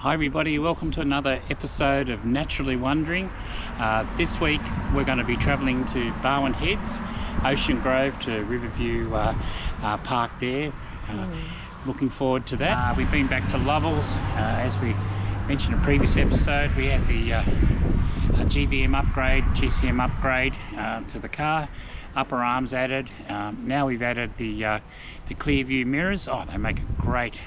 Hi everybody, welcome to another episode of Naturally Wondering. This week we're going to be travelling to Barwon Heads, Ocean Grove to Riverview Park there. Looking forward to that. We've been back to Lovells. As we mentioned in a previous episode, we had the GCM upgrade to the car, upper arms added. Now we've added the Clearview mirrors. Oh, they make a great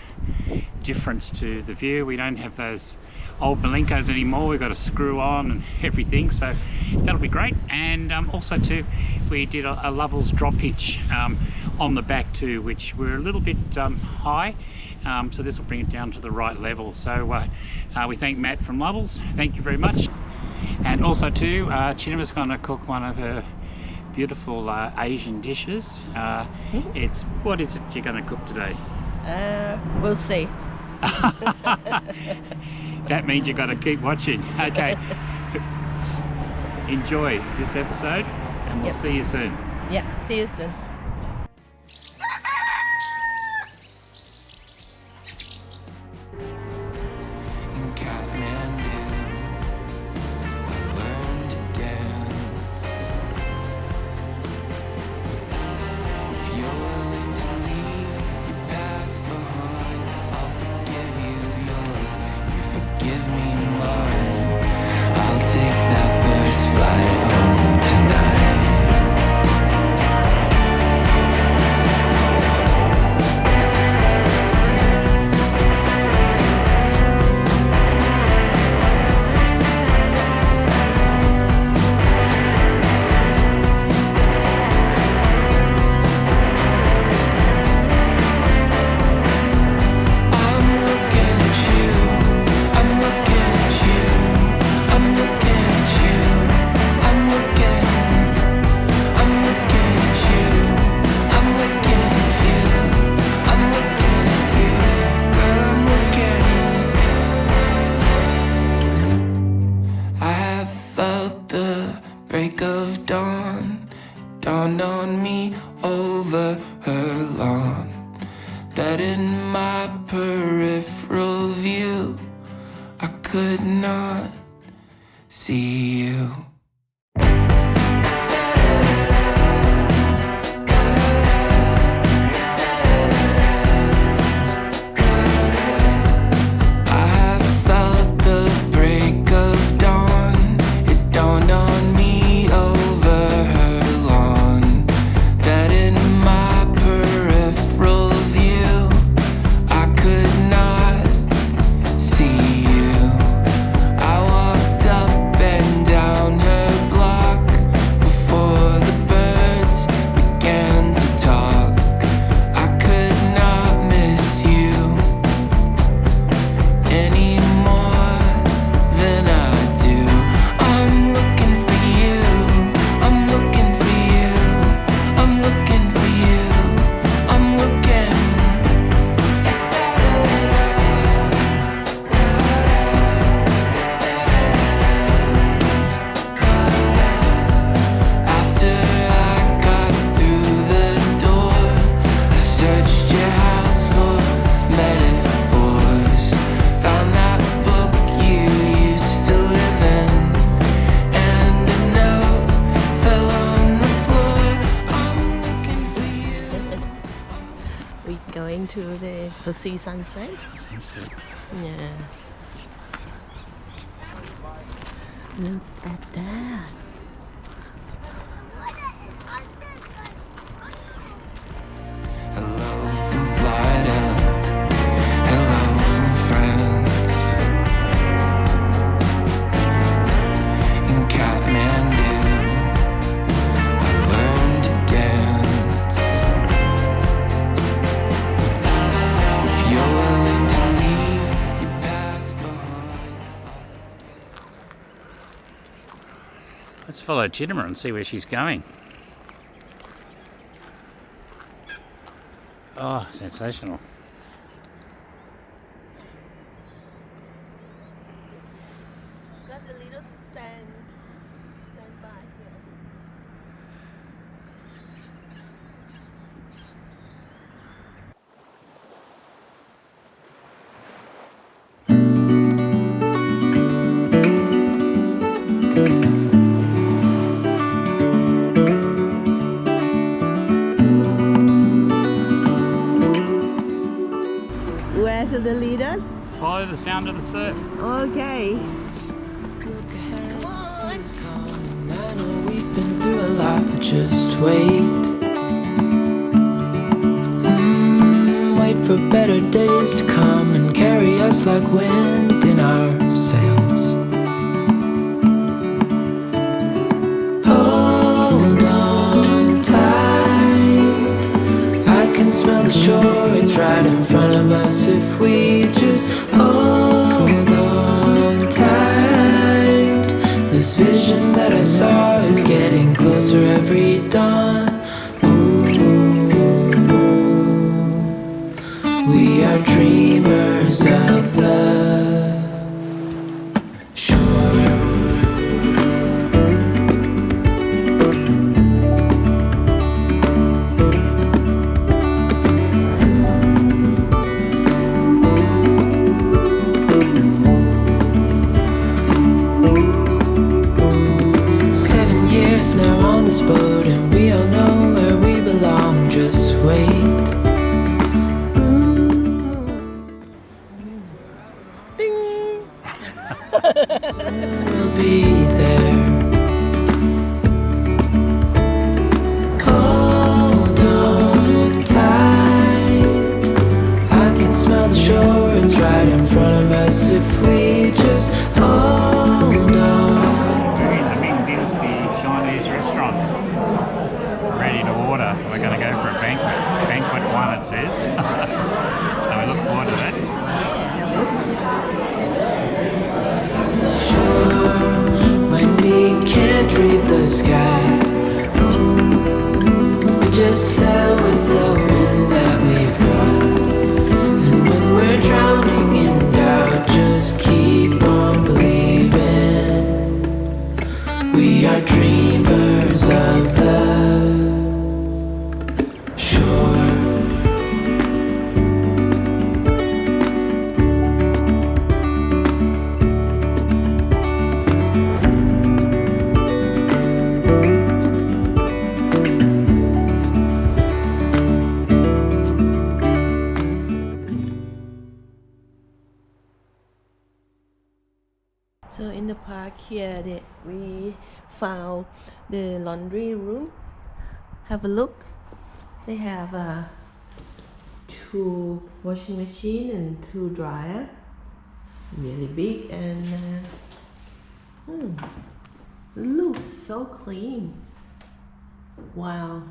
difference to the view. We don't have those old Malinkos anymore. We've got a screw on and everything, so that'll be great. And also too, we did a Lovells drop hitch on the back too, which we're a little bit high, so this will bring it down to the right level. So we thank Matt from Lovells. Thank you very much. And also too, Chittima's going to cook one of her beautiful Asian dishes. What is it you're going to cook today? We'll see. That means you've got to keep watching. Okay. Enjoy this episode and we'll see you soon. Yeah, see you soon. Dawned on me over her lawn that in my peripheral view I could not see you. Going to see sunset. Sunset. Yeah. Look at that. Hello from Florida. Hello from France. In Kathmandu, I learned to dance. If you're willing to leave, you pass behind. Let's follow Chittima and see where she's going. Oh, sensational. Got a little sandbar here. where to the leaders? Follow the sound of the surf. Okay. Look ahead, the sun's coming. I know we've been through a lot, but just wait. Wait for better days to come and carry us like wind in our sails. Hold on tight. I can smell the shore, it's right in front of us if we just hold on tight. This vision that I saw is getting closer every dawn. We are dreamers of the shore. 7 years now on this boat, and we all know where we belong. Just wait. We'll be there. Hold on tight. I can smell the shore, it's right in front of us if we just hold on We're in the tight. Ming Dynasty Chinese restaurant. Ready to order. We're going to go for a banquet. Banquet 1 it says. So we look forward to that. When we can't read the sky, we just sail with the wind that we've got. And when we're drowning in doubt, just keep on believing. We are dreamers of the shore. So in the park here that we found the laundry room. Have a look. They have 2 washing machine and 2 dryer. Really big and it looks so clean. Wow.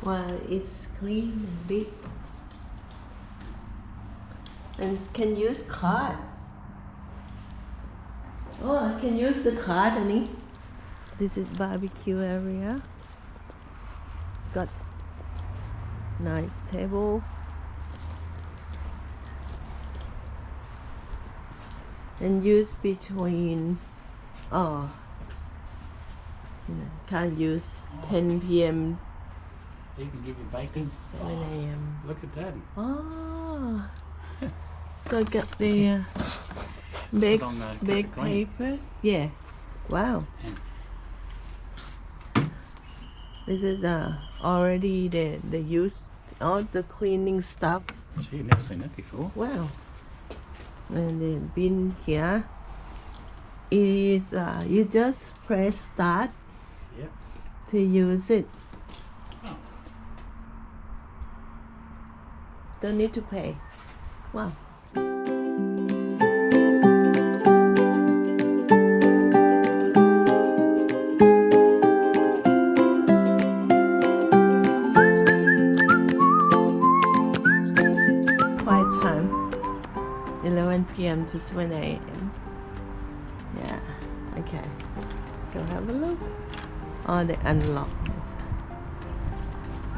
Wow, it's clean and big. And can use card. Oh, I can use the card, honey. This is barbecue area. Got nice table. And use between, can't use 10 p.m. You can give your bacon. 7 a.m. Look at that. Oh, so I got the bake on the green. paper. Yeah, wow. And This is already the use all the cleaning stuff. gee, I've never seen that before. Wow. And the bin here is you just press start Yep. to use it. Oh. Don't need to pay. Wow. Quiet time. 11 p.m. to 7 a.m. Yeah. Okay. Go have a look. Oh, they unlock this.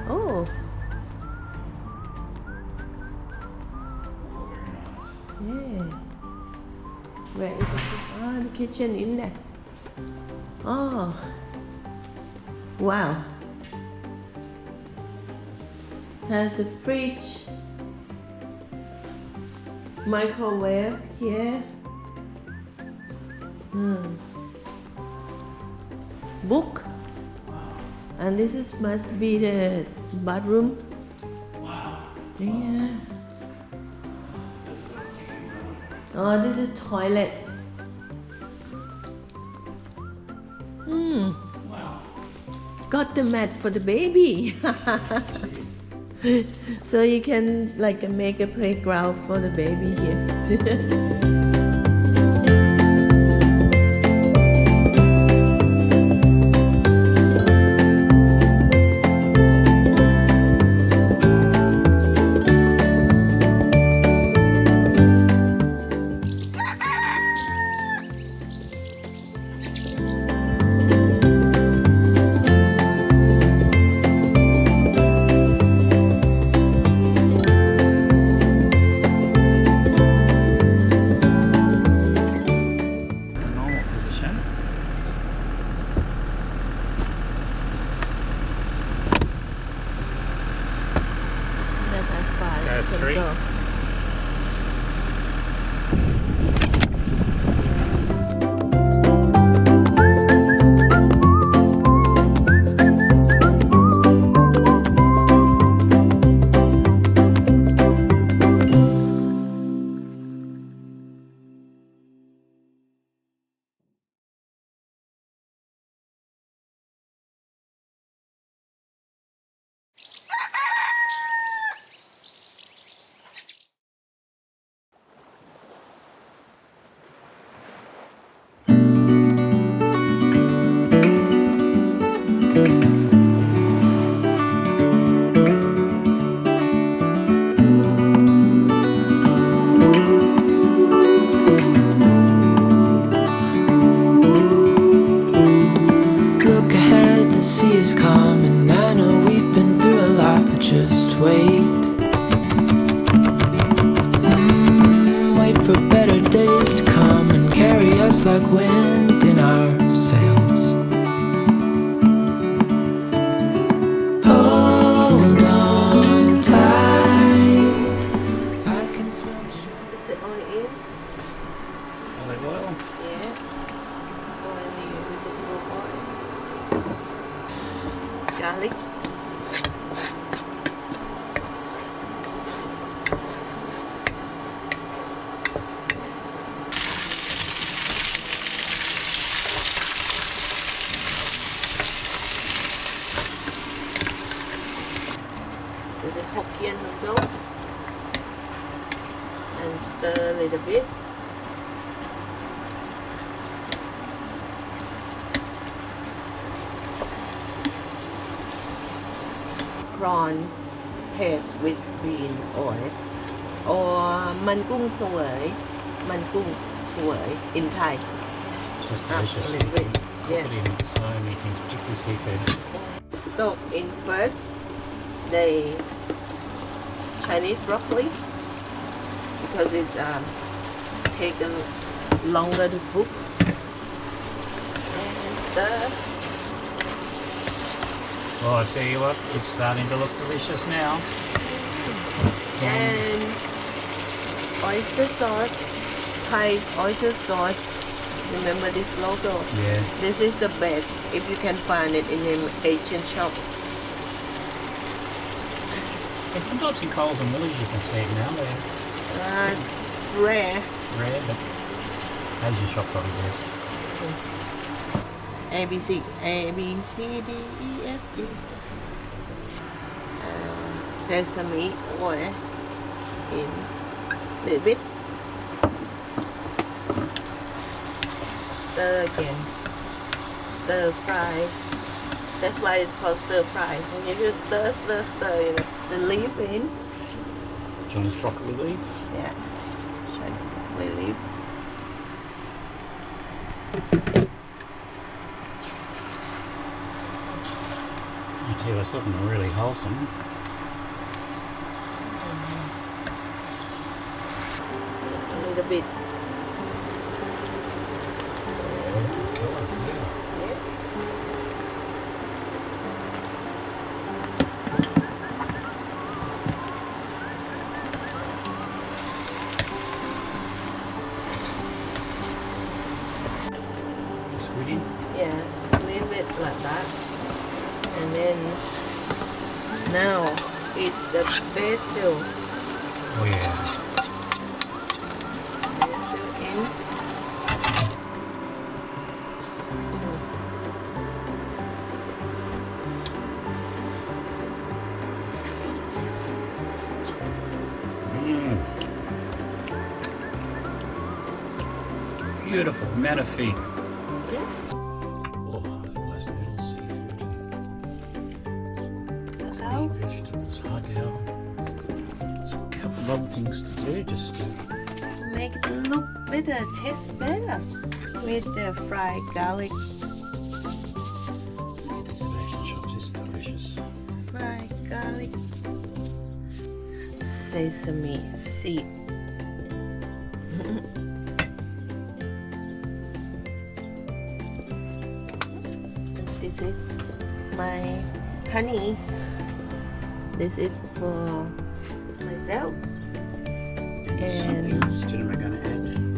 Oh. Yeah. Where is the kitchen? Oh, the kitchen in there. Oh. Wow. Has the fridge, microwave here. Book. And this is must be the bathroom. Wow. Yeah. Oh, this is toilet. Wow. Got the mat for the baby. So you can like make a playground for the baby here. Normal position. That's fine. Go You can 3. go. Look ahead, the sea is calm, and I know we've been through a lot, but just wait. Wait for better days to come and carry us like wind in our sails. Hold on tight. I can smell the shore. It's it all in? Olive oil. Yeah. Or you just go oil. Garlic. This is Hokkien noodle. And stir a little bit. Prawn paste with green oil or มันกุ้งเสวย มันกุ้งเสวย in Thai. Just Ah, delicious. a little bit. Yeah. Put in so many things, particularly seafood. Stock in first the Chinese broccoli because it's take a longer to cook and stir. Well, I tell you what, it's starting to look delicious now. And oyster sauce, Thai's oyster sauce. Remember this logo? Yeah. This is the best if you can find it in an Asian shop. Yeah, sometimes in Coles and Woolies you can see it now. They're Rare. rare, but Asian shop probably best. A B C D E F G. Sesame oil in little bit. Stir again. Stir fry. That's why it's called stir fry. When you just stir, you know. The leaf in. Chinese broccoli leaf. Yeah. Chinese broccoli leaf. I tell you, it's looking really wholesome. Just a little bit. Squid in. Yeah, just leave it like that. And then now it's the basil. Oh yeah. Basil in. Beautiful, magnifique. Yeah. Oh, those little seafood. Out. Vegetables, hug out. There's a couple of other things to do, just to Make it look better, taste better with the fried garlic. get this at Asian shops. It's delicious. Fried garlic. Sesame seed. This is my honey. This is for myself. And something else Chittima going to add.